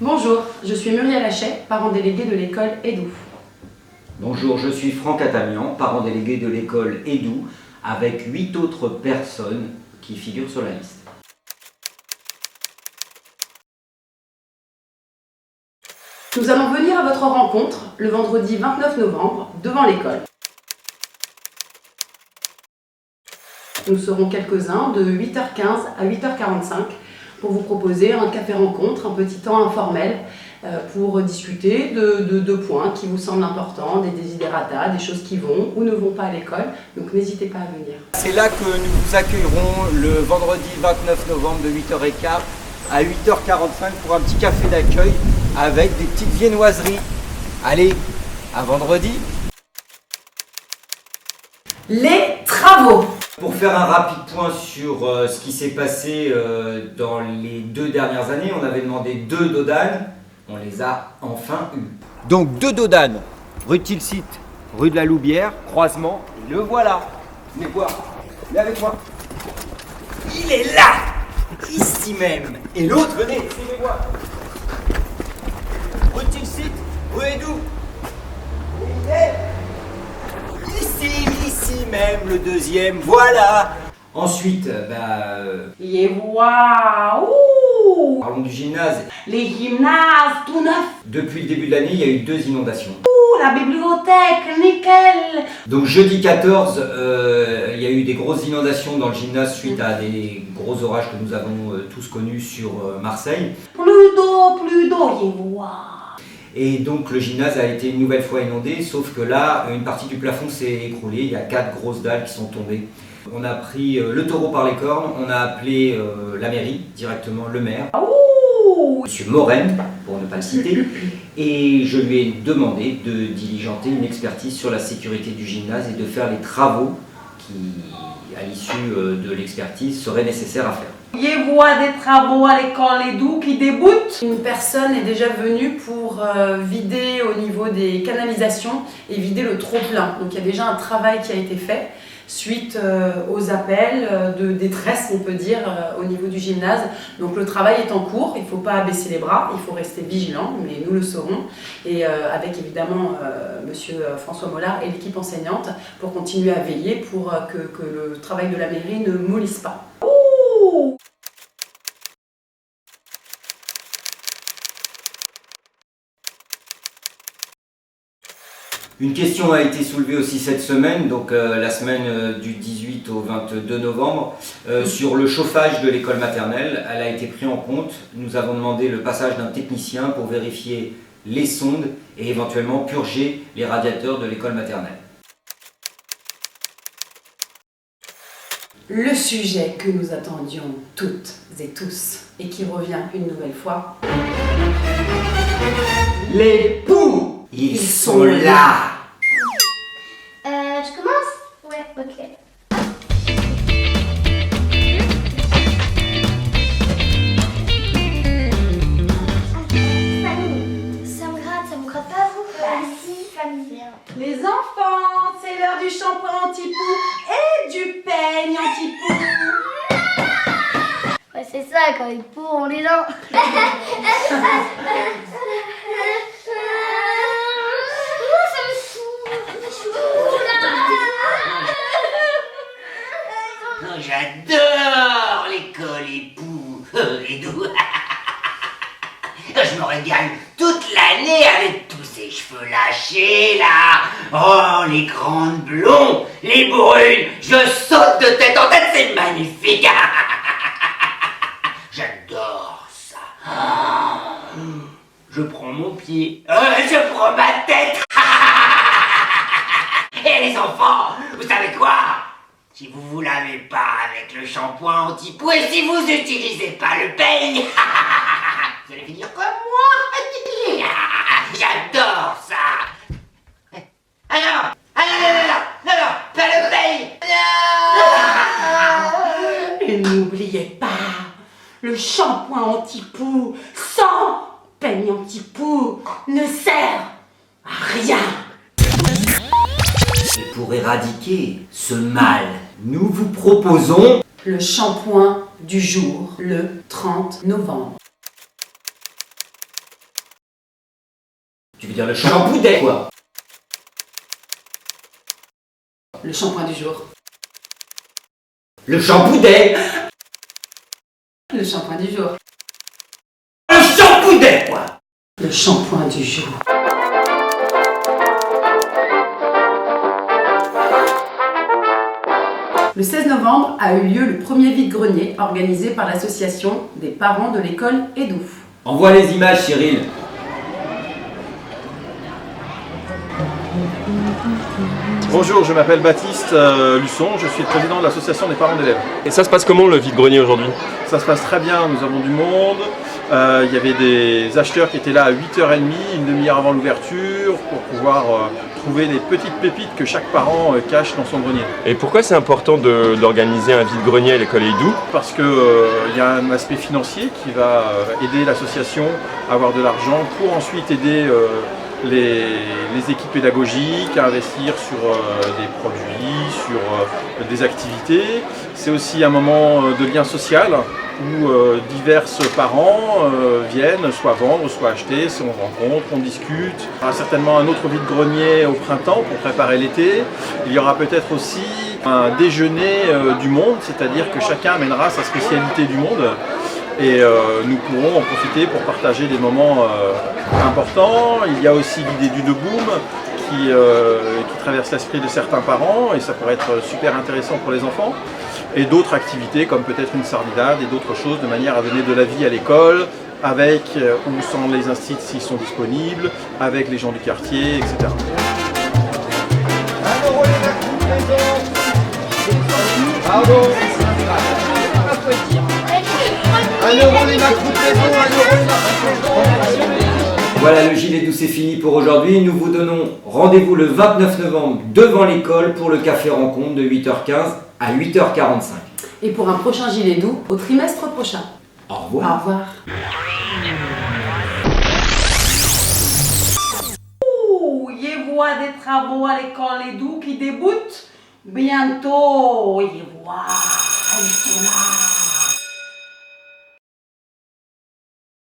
Bonjour, je suis Muriel Hachet, parent délégué de l'école EDOU. Bonjour, je suis Franck Atamian, parent délégué de l'école EDOU, avec 8 autres personnes qui figurent sur la liste. Nous allons venir à votre rencontre le vendredi 29 novembre devant l'école. Nous serons quelques-uns de 8h15 à 8h45 pour vous proposer un café-rencontre, un petit temps informel pour discuter de points qui vous semblent importants, des desiderata, des choses qui vont ou ne vont pas à l'école. Donc n'hésitez pas à venir. C'est là que nous vous accueillerons le vendredi 29 novembre de 8h15 à 8h45 pour un petit café d'accueil avec des petites viennoiseries. Allez, à vendredi. Les travaux. Pour faire un rapide point sur ce qui s'est passé dans les 2 dernières années, on avait demandé 2 dodanes, on les a enfin eus. Donc 2 dodanes, rue de Tilsit, rue de la Loubière, croisement, et le voilà. Venez voir, venez avec moi. Il est là, ici même. Et l'autre, venez, suivez moi. Rue de Tilsit, rue Edou. Il est ici même, le deuxième, voilà. Ensuite, Et waouh! parlons du gymnase. Les gymnases, tout neuf! Depuis le début de l'année, il y a eu 2 inondations. La bibliothèque, nickel! Donc jeudi 14, il y a eu des grosses inondations dans le gymnase suite à des gros orages que nous avons tous connus sur Marseille. Plus d'eau, et waouh! Et donc le gymnase a été une nouvelle fois inondé, sauf que là, une partie du plafond s'est écroulée, il y a 4 grosses dalles qui sont tombées. On a pris le taureau par les cornes, on a appelé la mairie, directement le maire, Monsieur Morel, pour ne pas le citer, et je lui ai demandé de diligenter une expertise sur la sécurité du gymnase et de faire les travaux qui, à l'issue de l'expertise, seraient nécessaires à faire. Il voit des travaux à l'école EDOU qui déboutent. Une personne est déjà venue pour vider au niveau des canalisations et vider le trop-plein. Donc il y a déjà un travail qui a été fait suite aux appels de détresse, on peut dire, au niveau du gymnase. Donc le travail est en cours, il ne faut pas baisser les bras, il faut rester vigilant, mais nous le saurons. Et avec évidemment Monsieur François Mollard et l'équipe enseignante pour continuer à veiller pour que le travail de la mairie ne mollisse pas. Une question a été soulevée aussi cette semaine, donc la semaine du 18 au 22 novembre, sur le chauffage de l'école maternelle. Elle a été prise en compte. Nous avons demandé le passage d'un technicien pour vérifier les sondes et éventuellement purger les radiateurs de l'école maternelle. Le sujet que nous attendions toutes et tous et qui revient une nouvelle fois. Les poux, ils sont là. Je commence? Ouais, ok. Famille. Ça me gratte pas vous? Bah si, famille. Les enfants, c'est l'heure du shampoing anti-poux et du peigne anti-poux. Ouais, c'est ça, quand ils pourront les gens. J'adore l'école époux et doux. Je me régale toute l'année avec tous ces cheveux lâchés là. Oh, les grandes blondes, les brunes, je saute de tête en tête, c'est magnifique. J'adore ça. Je prends mon pied, je prends ma tête. Et les enfants, vous savez quoi? Si vous vous lavez pas avec le shampoing anti-poux et si vous utilisez pas le peigne, vous allez finir comme moi. J'adore ça. Ah non, pas le peigne. Non. Et n'oubliez pas, le shampoing anti-poux sans peigne anti-poux ne sert à rien. Et pour éradiquer ce mal Nous vous proposons le shampoing du jour, le 30 novembre. Tu veux dire le shampoudet quoi? Le shampoing du jour. Le shampoudet. Le shampoing du jour. Le shampoudet quoi. Le shampoing du jour. Le 16 novembre a eu lieu le premier vide-grenier organisé par l'association des parents de l'école Edouf. Envoie les images Cyril. Bonjour, je m'appelle Baptiste Luçon, je suis le président de l'association des parents d'élèves. Et ça se passe comment le vide-grenier aujourd'hui? Ça se passe très bien, nous avons du monde. Il y avait des acheteurs qui étaient là à 8h30, une demi-heure avant l'ouverture, pour pouvoir trouver les petites pépites que chaque parent cache dans son grenier. Et pourquoi c'est important d'organiser un vide-grenier à l'école Eidou? Parce qu'il y a un aspect financier qui va aider l'association à avoir de l'argent pour ensuite aider les équipes pédagogiques à investir sur des produits, sur des activités. C'est aussi un moment de lien social où divers parents viennent soit vendre, soit acheter, on rencontre, on discute. Il y aura certainement un autre vide-grenier au printemps pour préparer l'été. Il y aura peut-être aussi un déjeuner du monde, c'est-à-dire que chacun amènera sa spécialité du monde. Et nous pourrons en profiter pour partager des moments importants. Il y a aussi l'idée du boom qui traverse l'esprit de certains parents et ça pourrait être super intéressant pour les enfants. Et d'autres activités comme peut-être une sardinade et d'autres choses de manière à donner de la vie à l'école, avec ou sans les instituts s'ils sont disponibles, avec les gens du quartier, etc. Voilà, le gilet doux c'est fini pour aujourd'hui. Nous vous donnons rendez-vous le 29 novembre devant l'école pour le café rencontre de 8h15 à 8h45. Et pour un prochain gilet doux au trimestre prochain. Au revoir. Au revoir. Ouh, y voit des travaux à l'école Edouf qui débutent bientôt. Y voit, ils sont là.